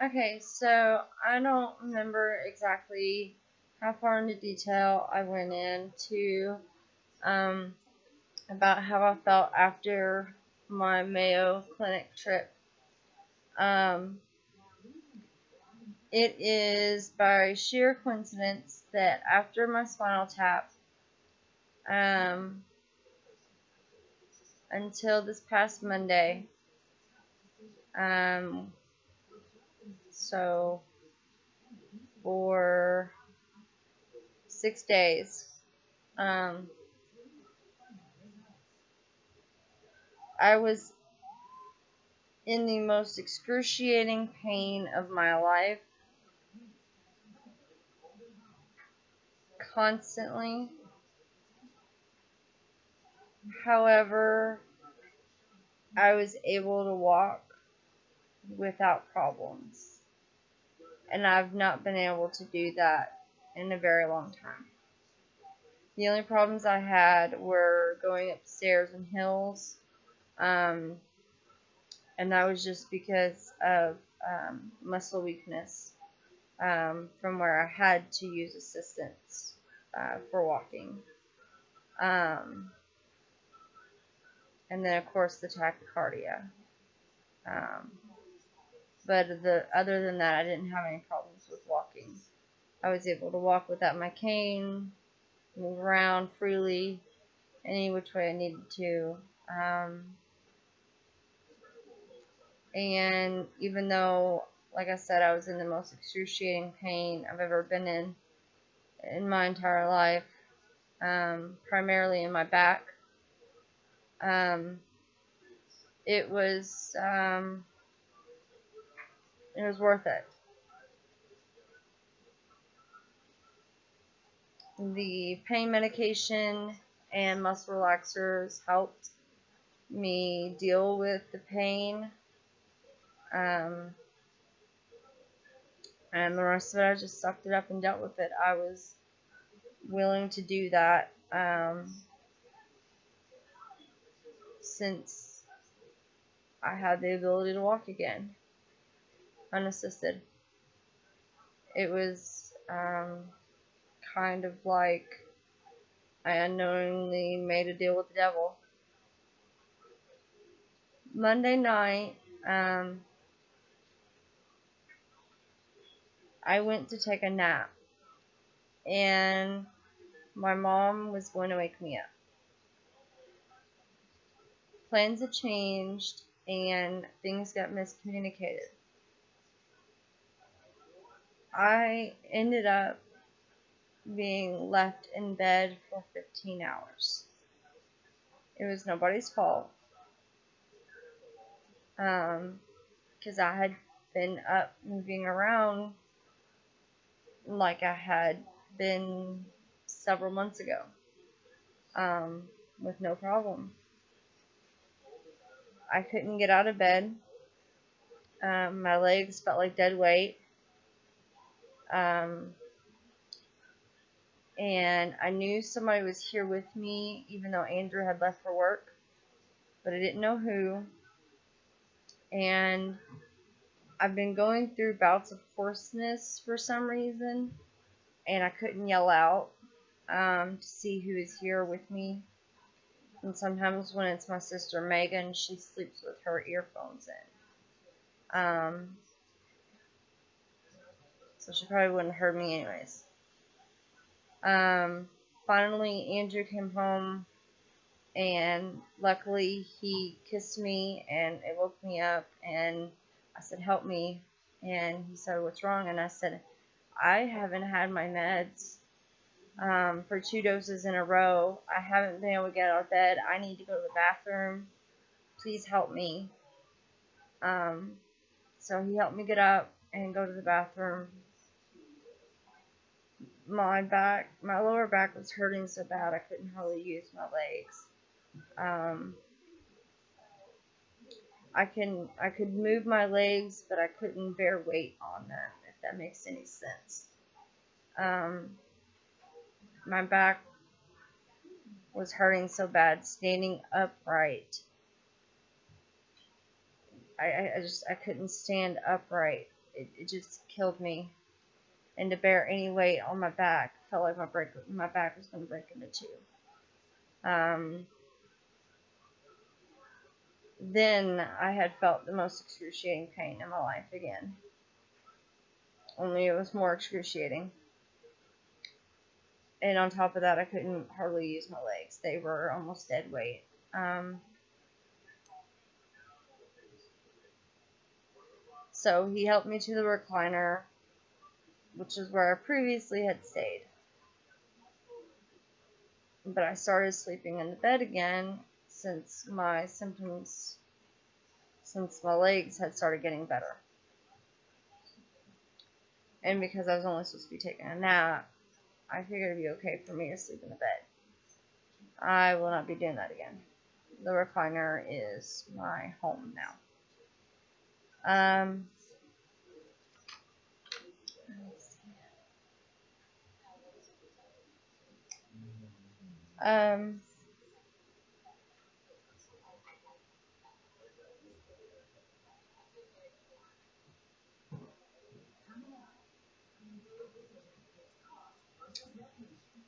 Okay, so I don't remember exactly how far into detail I went into um, about how I felt after my Mayo Clinic trip. Um, it is by sheer coincidence that after my spinal tap, um, until this past Monday, um, so for 6 days, um, I was in the most excruciating pain of my life, constantly. However, I was able to walk without problems, and I've not been able to do that in a very long time. The only problems I had were going upstairs and hills, um, and that was just because of muscle weakness from where I had to use assistance for walking. Um, and then, of course, the tachycardia. Um, but other than that, I didn't have any problems with walking. I was able to walk without my cane, move around freely, any which way I needed to. And even though, like I said, I was in the most excruciating pain I've ever been in my entire life, primarily in my back, um, it was um, it was worth it. The pain medication and muscle relaxers helped me deal with the pain. Um, and the rest of it, I just sucked it up and dealt with it. I was willing to do that since I had the ability to walk again, unassisted. It was kind of like I unknowingly made a deal with the devil. Monday night, I went to take a nap, and my mom was going to wake me up. Plans had changed, and things got miscommunicated. I ended up being left in bed for 15 hours. It was nobody's fault, because I had been up moving around like I had been several months ago, with no problem. I couldn't get out of bed. My legs felt like dead weight. And I knew somebody was here with me, even though Andrew had left for work, but I didn't know who. And I've been going through bouts of hoarseness for some reason, and I couldn't yell out to see who is here with me. And sometimes when it's my sister Megan, she sleeps with her earphones in. So she probably wouldn't have heard me anyways. Finally, Andrew came home, and luckily he kissed me, and it woke me up, and I said, help me. And he said, what's wrong? And I said, I haven't had my meds for 2 doses in a row. I haven't been able to get out of bed. I need to go to the bathroom. Please help me. So he helped me get up and go to the bathroom. My lower back was hurting so bad I couldn't hardly use my legs. I could move my legs, but I couldn't bear weight on them, if that makes any sense. My back was hurting so bad standing upright. I couldn't stand upright. it just killed me. And to bear any weight on my back felt like my back was going to break into two. Then I had felt the most excruciating pain in my life again. Only it was more excruciating. And on top of that, I couldn't hardly use my legs. They were almost dead weight. So he helped me to the recliner, which is where I previously had stayed. But I started sleeping in the bed again since my legs had started getting better. And because I was only supposed to be taking a nap, I figured it'd be okay for me to sleep in the bed. I will not be doing that again. The recliner is my home now.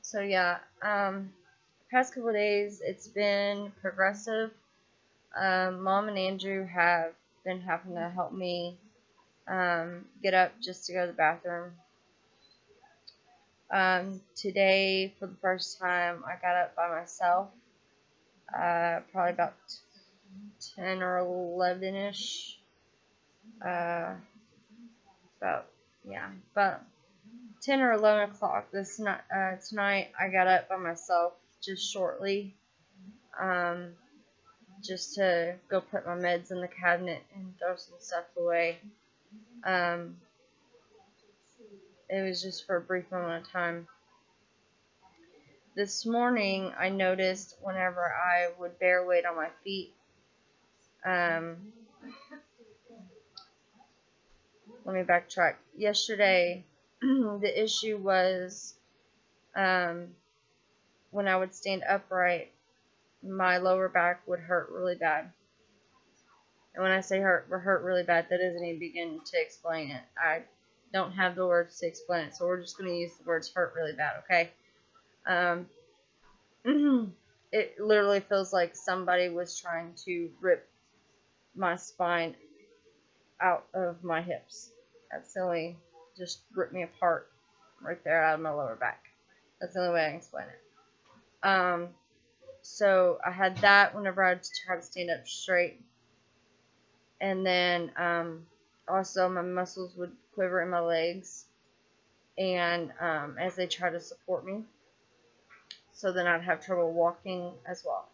So yeah, past couple of days it's been progressive. Mom and Andrew have been having to help me get up just to go to the bathroom. Today, for the first time, I got up by myself. Probably about 10 or 11-ish. About 10 or 11 o'clock tonight. I got up by myself just shortly, just to go put my meds in the cabinet and throw some stuff away. It was just for a brief moment of time. This morning, I noticed whenever I would bear weight on my feet, let me backtrack. Yesterday, the issue was when I would stand upright, my lower back would hurt really bad. And when I say hurt really bad, that doesn't even begin to explain it. I don't have the words to explain it, so we're just going to use the words hurt really bad, okay? It literally feels like somebody was trying to rip my spine out of my hips. That's the only, just rip me apart right there out of my lower back. That's the only way I can explain it. So I had that whenever I tried to stand up straight. And then also my muscles would quiver in my legs, and as they try to support me. So then I'd have trouble walking as well.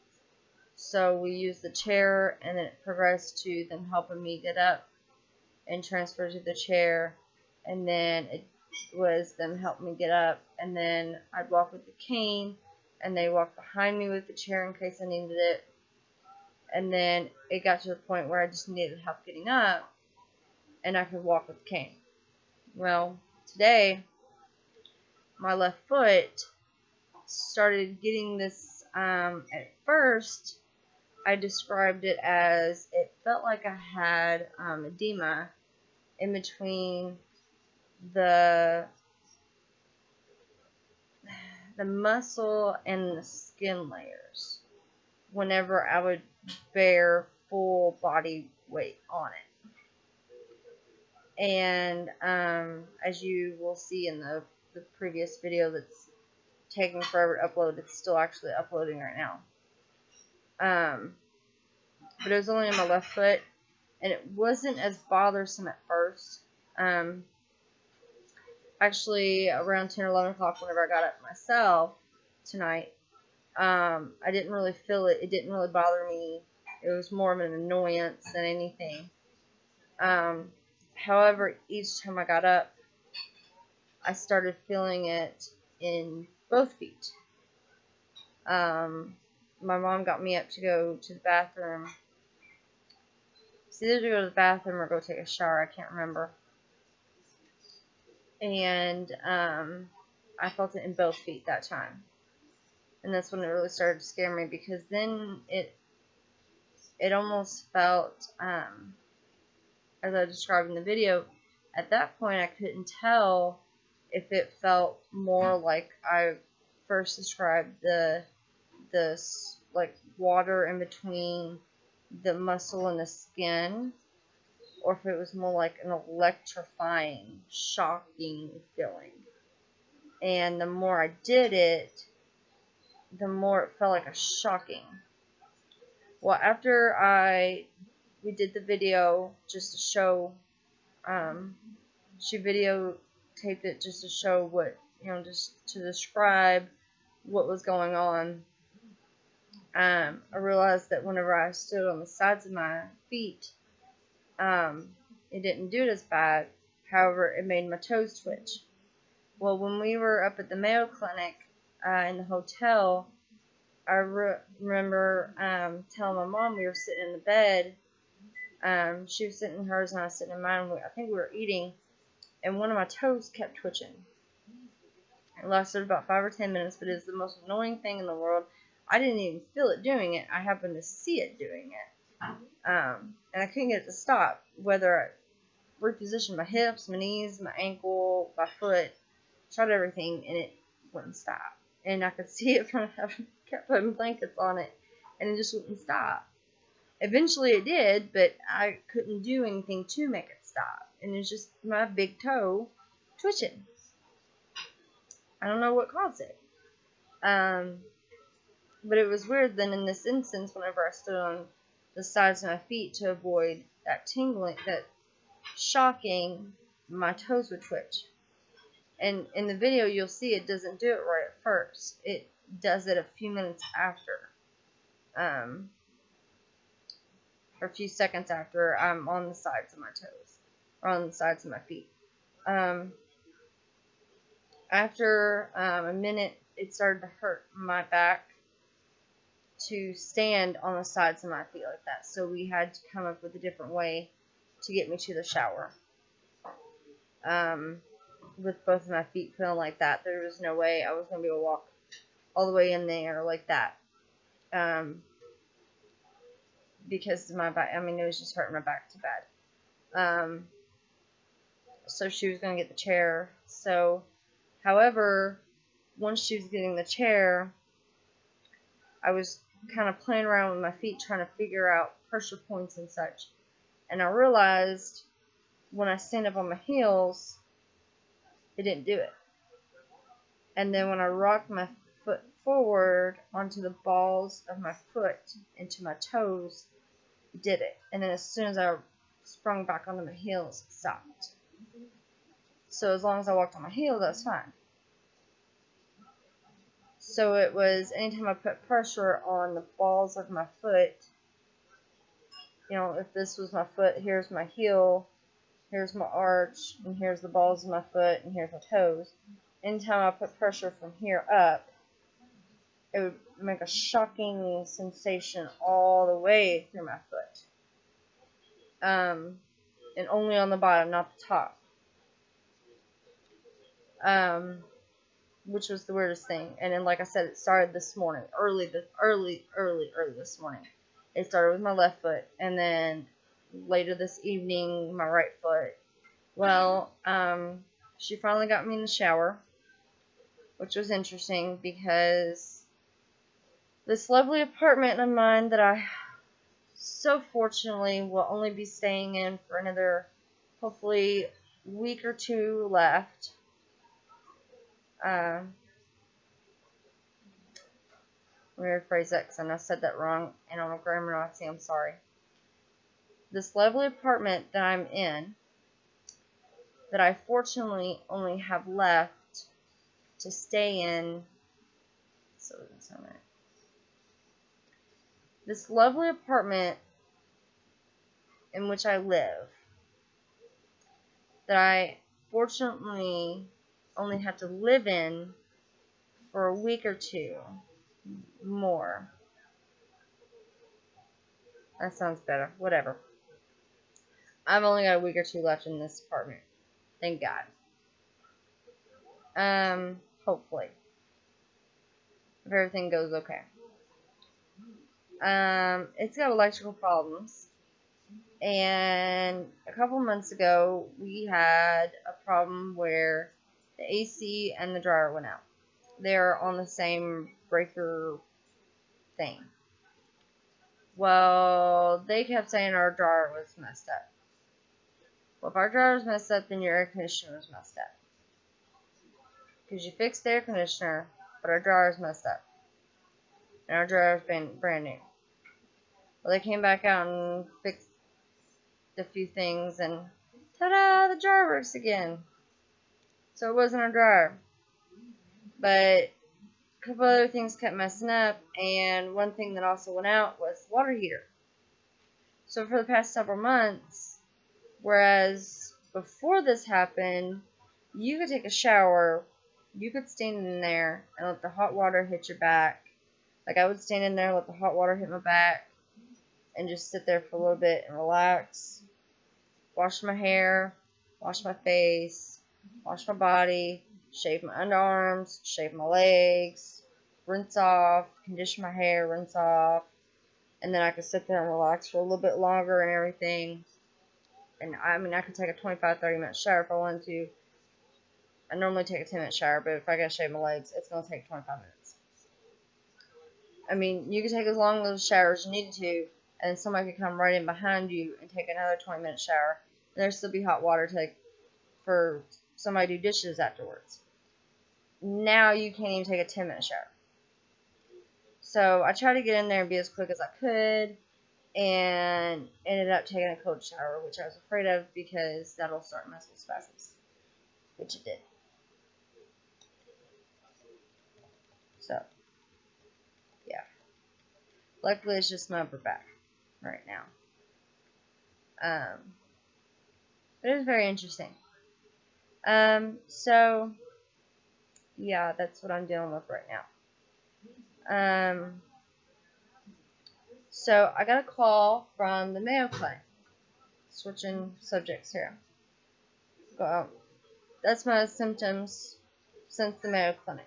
So we used the chair, and then it progressed to them helping me get up and transfer to the chair, and then it was them helping me get up, and then I'd walk with the cane, and they walked behind me with the chair in case I needed it. And then it got to the point where I just needed help getting up, and I could walk with the cane. Well, today, my left foot started getting this, at first, I described it as, it felt like I had edema in between the muscle and the skin layers whenever I would bear full body weight on it. And as you will see in the previous video that's taking forever to upload, it's still actually uploading right now. But it was only on my left foot, and it wasn't as bothersome at first. Actually, around 10 or 11 o'clock, whenever I got up myself tonight, I didn't really feel it. It didn't really bother me. It was more of an annoyance than anything. However, each time I got up, I started feeling it in both feet. My mom got me up to go to the bathroom. It's either to go to the bathroom or go take a shower. I can't remember. And I felt it in both feet that time. And that's when it really started to scare me, because then it almost felt, as I described in the video, At that point, I couldn't tell if it felt more like I first described the like water in between the muscle and the skin, or if it was more like an electrifying, shocking feeling. And the more I did it, the more it felt like a shocking. Well, after we did the video just to show, she videotaped it just to show what, just to describe what was going on. I realized that whenever I stood on the sides of my feet, it didn't do it as bad. However, it made my toes twitch. Well, when we were up at the Mayo Clinic in the hotel, I remember telling my mom we were sitting in the bed. She was sitting in hers and I was sitting in mine. I think we were eating, and one of my toes kept twitching. It lasted about 5 or 10 minutes, but it was the most annoying thing in the world. I didn't even feel it doing it. I happened to see it doing it. And I couldn't get it to stop, whether I repositioned my hips, my knees, my ankle, my foot, tried everything, and it wouldn't stop. And I could see it from having kept putting blankets on it, and it just wouldn't stop. Eventually it did, but I couldn't do anything to make it stop. And it's just my big toe twitching. I don't know what caused it. But it was weird then in this instance, whenever I stood on the sides of my feet to avoid that tingling, that shocking, my toes would twitch. And in the video, you'll see it doesn't do it right at first. It does it a few minutes after. Or a few seconds after I'm on the sides of my toes. Or on the sides of my feet. After a minute, it started to hurt my back to stand on the sides of my feet like that. So we had to come up with a different way to get me to the shower. With both of my feet feeling like that, there was no way I was going to be able to walk all the way in there like that. Because my back, it was just hurting my back too bad. So she was going to get the chair. So, however, once she was getting the chair, I was kind of playing around with my feet trying to figure out pressure points and such. And I realized when I stand up on my heels, it didn't do it. And then when I rocked my foot forward onto the balls of my foot into my toes, it did it. And then as soon as I sprung back onto my heels, it stopped. So as long as I walked on my heels, that was fine. So it was anytime I put pressure on the balls of my foot, if this was my foot, here's my heel, here's my arch, and here's the balls of my foot, and here's my toes. Anytime I put pressure from here up, it would make a shocking sensation all the way through my foot. And only on the bottom, not the top. Which was the weirdest thing. And then, like I said, it started this morning, early this morning. It started with my left foot, and then later this evening, my right foot. Well, she finally got me in the shower, which was interesting because this lovely apartment of mine that I so fortunately will only be staying in for another, hopefully, week or two left. Let me rephrase that because I know I said that wrong, and I'm a grammar Nazi, I'm sorry. This lovely apartment that I'm in, that I fortunately only have left to stay in, this lovely apartment in which I live, that I fortunately only have to live in for a week or two more. That sounds better. Whatever. I've only got a week or two left in this apartment. Thank God. Hopefully. If everything goes okay. It's got electrical problems. And a couple months ago, we had a problem where the AC and the dryer went out. They're on the same breaker thing. Well, they kept saying our dryer was messed up. Well, if our dryer was messed up, then your air conditioner was messed up. Because you fixed the air conditioner, but our dryer was messed up. And our dryer was brand new. Well, they came back out and fixed a few things, and ta-da, the dryer works again. So it wasn't our dryer. But a couple other things kept messing up, and one thing that also went out was the water heater. So for the past several months, whereas before this happened, you could take a shower, you could stand in there and let the hot water hit your back. Like, I would stand in there, let the hot water hit my back, and just sit there for a little bit and relax. Wash my hair, wash my face, wash my body, shave my underarms, shave my legs, rinse off, condition my hair, rinse off, and then I could sit there and relax for a little bit longer and everything. And I could take a 25-30 minute shower if I wanted to. I normally take a 10-minute shower, but if I gotta shave my legs, it's gonna take 25 minutes. I mean, you could take as long as shower as you needed to, and then somebody could come right in behind you and take another 20-minute shower, and there'd still be hot water for somebody to do dishes afterwards. Now you can't even take a 10-minute shower. So I tried to get in there and be as quick as I could, and ended up taking a cold shower, which I was afraid of because that'll start muscle spasms, which it did. So, yeah. Luckily, it's just my upper back right now. But it was very interesting. So, yeah, that's what I'm dealing with right now. So I got a call from the Mayo Clinic. Switching subjects here. That's my symptoms since the Mayo Clinic.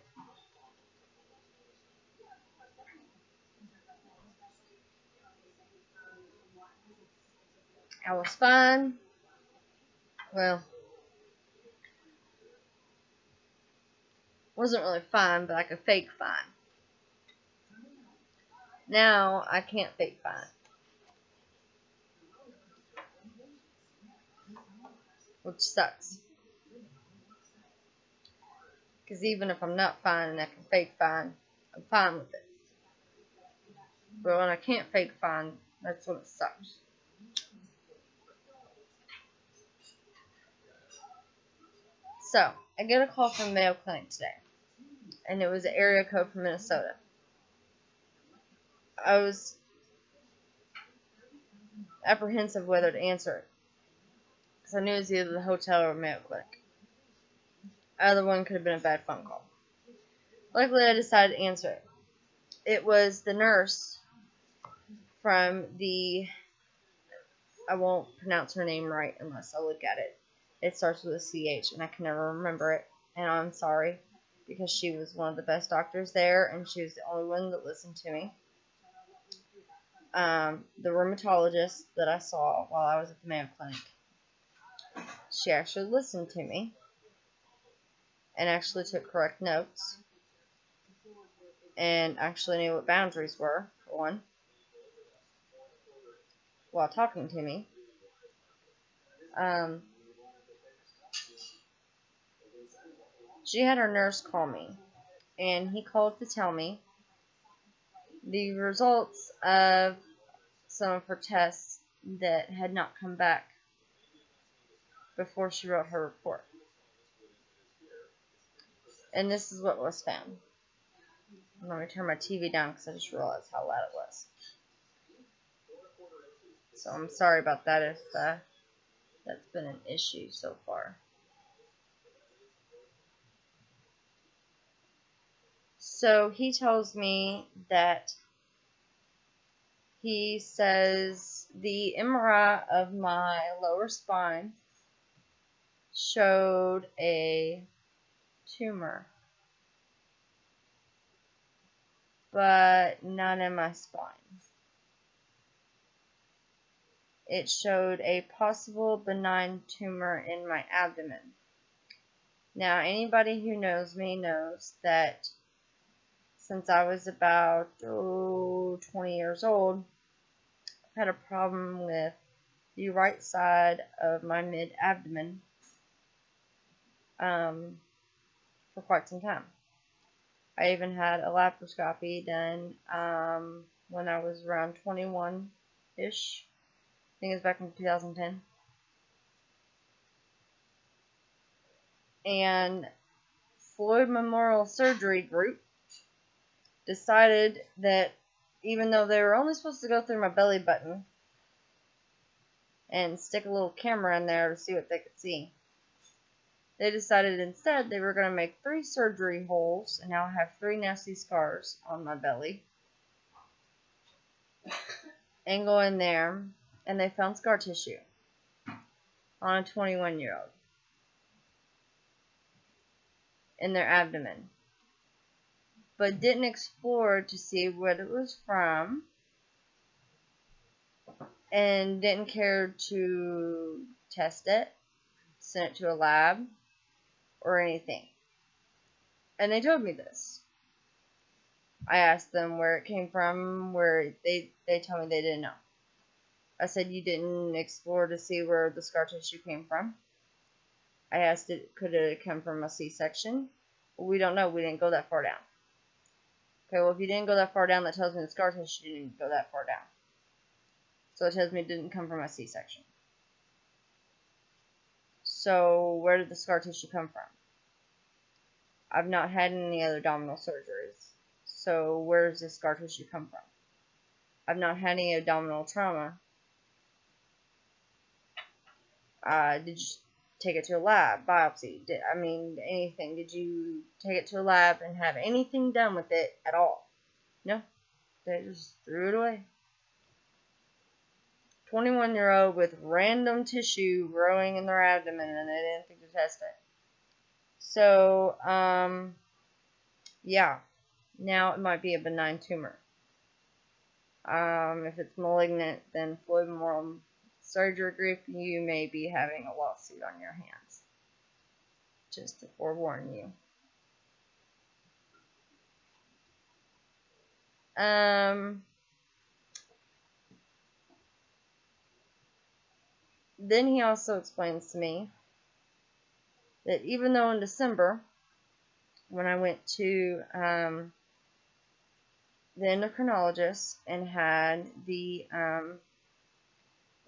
I was fine. Well, wasn't really fine, but I could fake fine. Now I can't fake fine. Which sucks. Because even if I'm not fine and I can fake fine, I'm fine with it. But when I can't fake fine, that's when it sucks. So, I get a call from the Mayo Clinic today. And it was an area code from Minnesota. I was apprehensive whether to answer it. Because I knew it was either the hotel or Mayo Clinic. Either one could have been a bad phone call. Luckily, I decided to answer it. It was the nurse from I won't pronounce her name right unless I look at it. It starts with a CH, and I can never remember it. And I'm sorry, because she was one of the best doctors there, and she was the only one that listened to me. The rheumatologist that I saw while I was at the Mayo Clinic, she actually listened to me and actually took correct notes and actually knew what boundaries were, for one, while talking to me. She had her nurse call me, and he called to tell me the results of some of her tests that had not come back before she wrote her report. And this is what was found. I'm going to turn my TV down because I just realized how loud it was. So I'm sorry about that if that's been an issue so far. So he tells me that he says the MRI of my lower spine showed a tumor, but not in my spine. it showed a possible benign tumor in my abdomen. Now, anybody who knows me knows that since I was about 20 years old, I've had a problem with the right side of my mid-abdomen for quite some time. I even had a laparoscopy done when I was around 21-ish. I think it was back in 2010. And Floyd Memorial Surgery Group decided that even though they were only supposed to go through my belly button and stick a little camera in there to see what they could see, they decided instead they were going to make 3 surgery holes, and now I have 3 nasty scars on my belly, and go in there, and they found scar tissue on a 21-year-old in their abdomen, but didn't explore to see what it was from, and didn't care to test it, send it to a lab, or anything. And they told me this. I asked them where it came from, where they told me they didn't know. I said, you didn't explore to see where the scar tissue came from. I asked it, could it come from a C-section? Well, we don't know. We didn't go that far down. Okay, well, if you didn't go that far down, that tells me the scar tissue didn't go that far down. So it tells me it didn't come from a C-section. So where did the scar tissue come from? I've not had any other abdominal surgeries. So where does this scar tissue come from? I've not had any abdominal trauma. Did you take it to a lab, biopsy? Anything? Did you take it to a lab and have anything done with it at all? No. They just threw it away. 21-year-old with random tissue growing in their abdomen, and they didn't think to test it. So, yeah. Now it might be a benign tumor. If it's malignant, then Floyd Memorial Surgery Group, you may be having a lawsuit on your hands. Just to forewarn you. Then he also explains to me that even though in December, when I went to the endocrinologist and had the,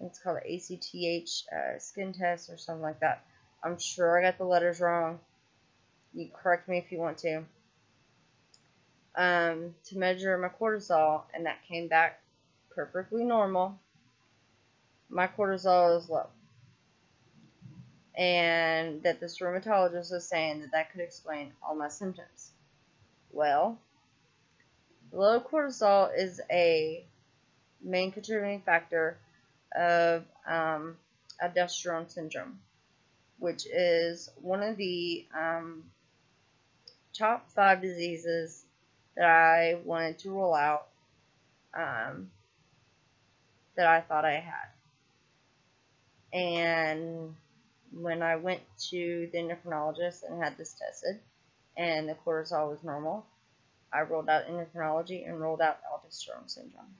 it's called an ACTH skin test or something like that. I'm sure I got the letters wrong. You can correct me if you want to. To measure my cortisol, and that came back perfectly normal. My cortisol is low. And that this rheumatologist was saying that that could explain all my symptoms. Well, low cortisol is a main contributing factor of aldosterone syndrome, which is one of the top 5 diseases that I wanted to rule out that I thought I had. And when I went to the endocrinologist and had this tested, and the cortisol was normal, I ruled out endocrinology and ruled out aldosterone syndrome.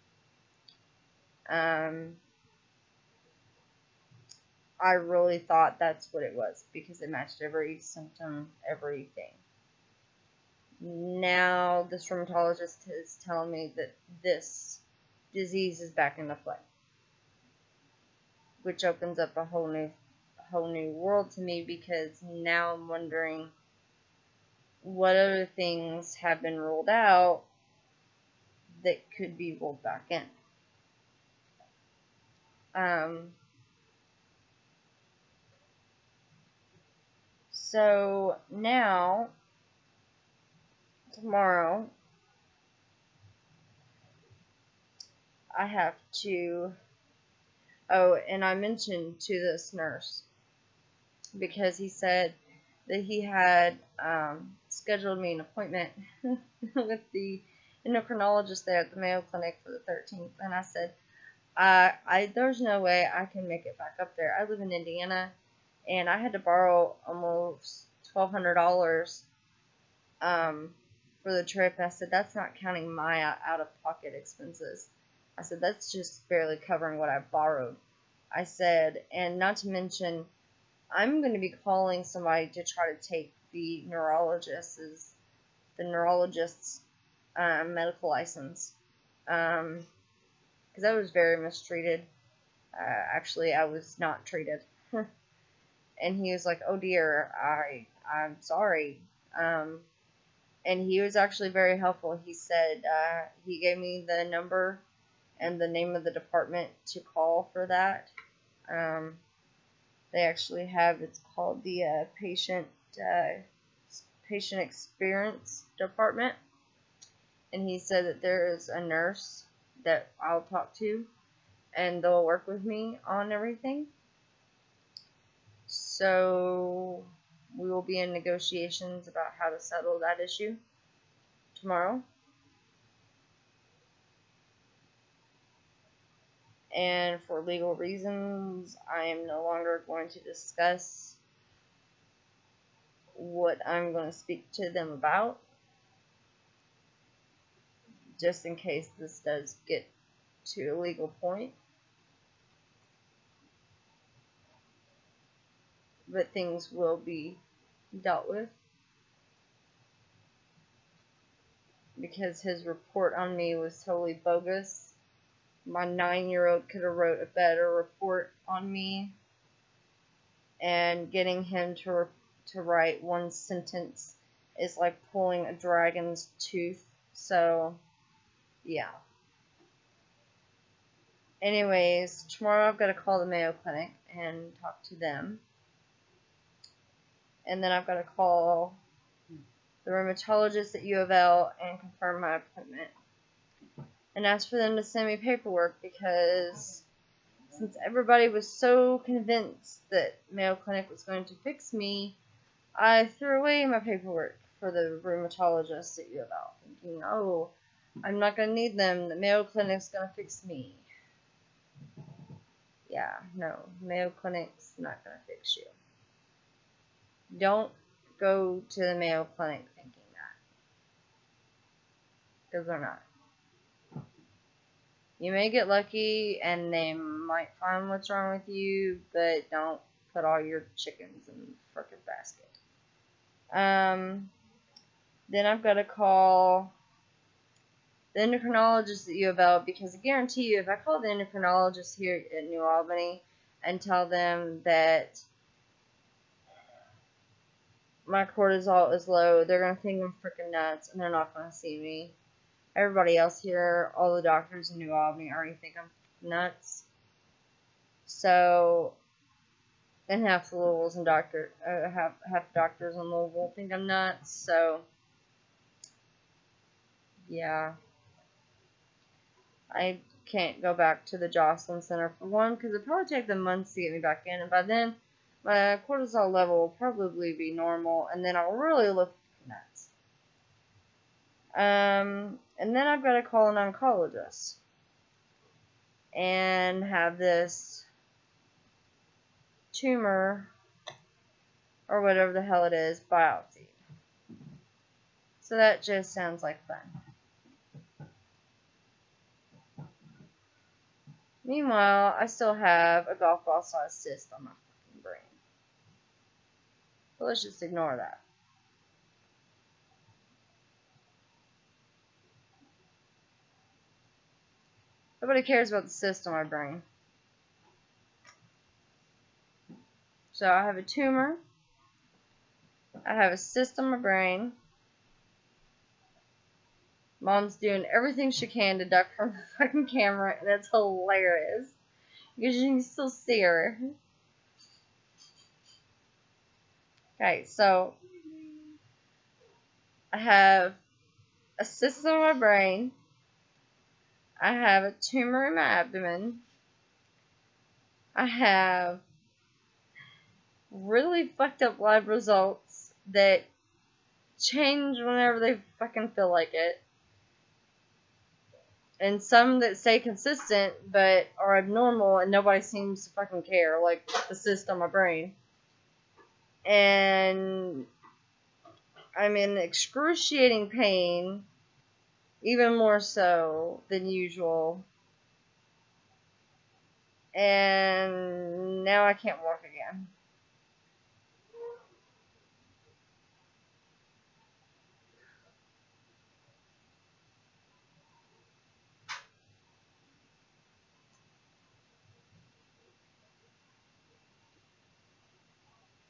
I really thought that's what it was because it matched every symptom, everything. Now this rheumatologist is telling me that this disease is back in the play, which opens up a whole new world to me, because now I'm wondering what other things have been ruled out that could be rolled back in. So now, tomorrow, I have to, and I mentioned to this nurse, because he said that he had scheduled me an appointment with the endocrinologist there at the Mayo Clinic for the 13th, and I said, There's no way I can make it back up there. I live in Indiana, and I had to borrow almost $1,200 for the trip. And I said, that's not counting my out-of-pocket expenses. I said, that's just barely covering what I borrowed. I said, and not to mention, I'm going to be calling somebody to try to take the neurologist's medical license. Because I was very mistreated. Actually, I was not treated. And he was like, oh dear, I'm sorry. And he was actually very helpful. He said, he gave me the number and the name of the department to call for that. They actually have, it's called the patient experience department. And he said that there is a nurse that I'll talk to, and they'll work with me on everything. So we will be in negotiations about how to settle that issue tomorrow. And for legal reasons, I am no longer going to discuss what I'm going to speak to them about, just in case this does get to a legal point. But things will be dealt with, because his report on me was totally bogus. My 9-year-old could have wrote a better report on me, and getting him to write one sentence is like pulling a dragon's tooth. So, yeah. Anyways, tomorrow I've got to call the Mayo Clinic and talk to them. And then I've got to call the rheumatologist at U of L and confirm my appointment. And ask for them to send me paperwork, because since everybody was so convinced that Mayo Clinic was going to fix me, I threw away my paperwork for the rheumatologist at U of L, thinking, oh, I'm not going to need them. The Mayo Clinic's going to fix me. Yeah, no, Mayo Clinic's not going to fix you. Don't go to the Mayo Clinic thinking that, because they're not. You may get lucky and they might find what's wrong with you, but don't put all your chickens in the frickin' basket. Then I've got to call the endocrinologist at U of L, because I guarantee you, if I call the endocrinologist here at New Albany and tell them that my cortisol is low, they're going to think I'm freaking nuts, and they're not going to see me. Everybody else here, all the doctors in New Albany already think I'm nuts. So, and half the Louisville's and half doctors in Louisville think I'm nuts. So, yeah, I can't go back to the Jocelyn Center for one, because it'll probably take them months to get me back in, and by then my cortisol level will probably be normal, and then I'll really look nuts. And then I've got to call an oncologist and have this tumor, or whatever the hell it is, biopsied. So that just sounds like fun. Meanwhile, I still have a golf ball sized cyst on my fucking brain. But let's just ignore that. Nobody cares about the cyst on my brain. So I have a tumor. I have a cyst on my brain. Mom's doing everything she can to duck from the fucking camera, and it's hilarious, because you can still see her. Okay, so I have a cyst on my brain. I have a tumor in my abdomen. I have really fucked up lab results that change whenever they fucking feel like it. and some that stay consistent but are abnormal and nobody seems to fucking care, like the cyst on my brain. And I'm in excruciating pain, even more so than usual. And now I can't walk again.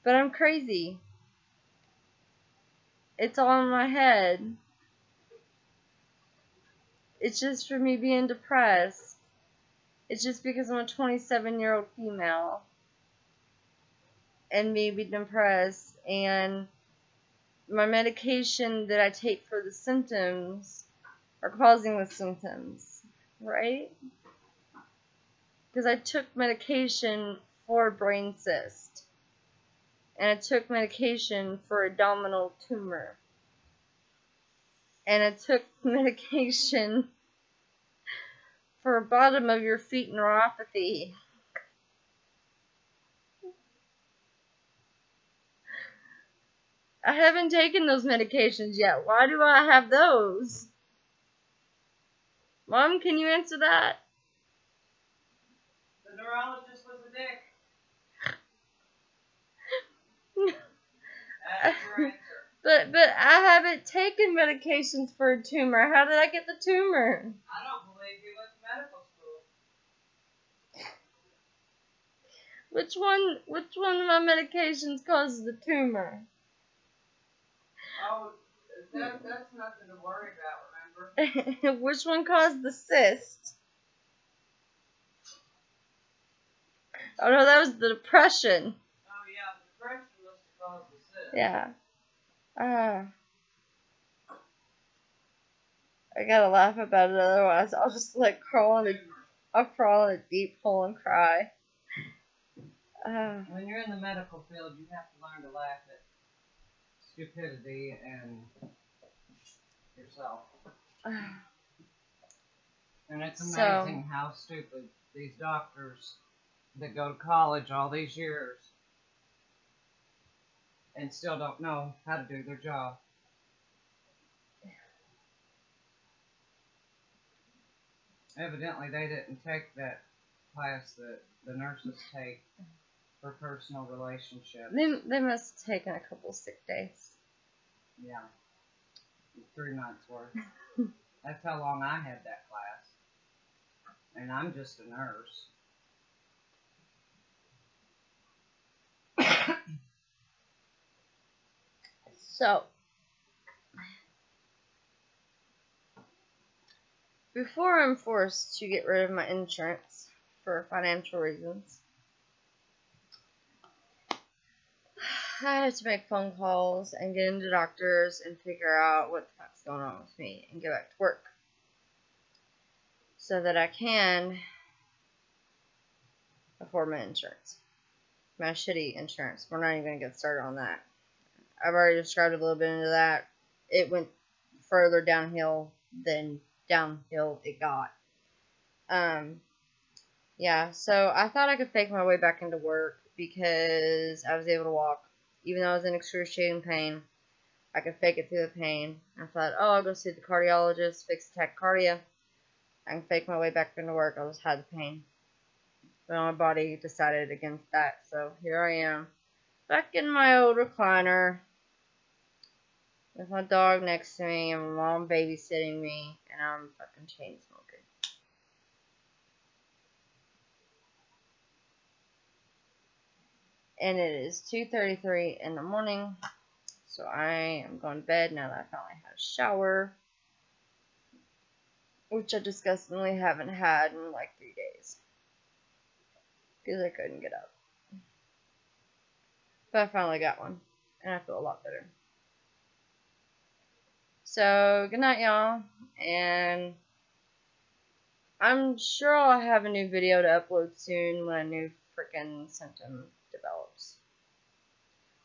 But I'm crazy. It's all in my head. It's just for me being depressed. It's just because I'm a 27-year-old female. And me being depressed. And my medication that I take for the symptoms are causing the symptoms. Right? Because I took medication for a brain cyst. And I took medication for abdominal tumor. And I took medication for bottom of your feet neuropathy. I haven't taken those medications yet. Why do I have those? Mom, can you answer that? The neurologist was a dick. That's your answer. But I haven't taken medications for a tumor. How did I get the tumor? I don't believe you went to medical school. Which one of my medications causes the tumor? Oh, that's nothing to worry about, remember? Which one caused the cyst? Oh no, that was the depression. Oh yeah, the depression must have caused the cyst. Yeah. I gotta laugh about it, otherwise I'll just like crawl in a deep hole and cry. When you're in the medical field, you have to learn to laugh at stupidity and yourself. And it's amazing how stupid these doctors that go to college all these years and still don't know how to do their job. Evidently, they didn't take that class that the nurses take for personal relationships. They must have taken a couple sick days. Yeah. 3 months worth. That's how long I had that class. And I'm just a nurse. So, before I'm forced to get rid of my insurance for financial reasons, I had to make phone calls and get into doctors and figure out what the fuck's going on with me and get back to work so that I can afford my insurance. My shitty insurance. We're not even going to get started on that. I've already described a little bit into that. It went further downhill than downhill it got. Yeah, so I thought I could fake my way back into work because I was able to walk. Even though I was in excruciating pain, I could fake it through the pain. I thought, oh, I'll go see the cardiologist, fix the tachycardia. I can fake my way back into work. I'll just hide the pain. But my body decided against that, so here I am. Back in my old recliner with my dog next to me and my mom babysitting me, and I'm fucking chain smoking. And it is 2:33 in the morning, so I am going to bed now that I finally had a shower, which I disgustingly haven't had in like 3 days because I couldn't get up. But I finally got one, and I feel a lot better. So, good night, y'all, and I'm sure I'll have a new video to upload soon when a new freaking symptom develops.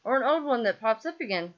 Or an old one that pops up again.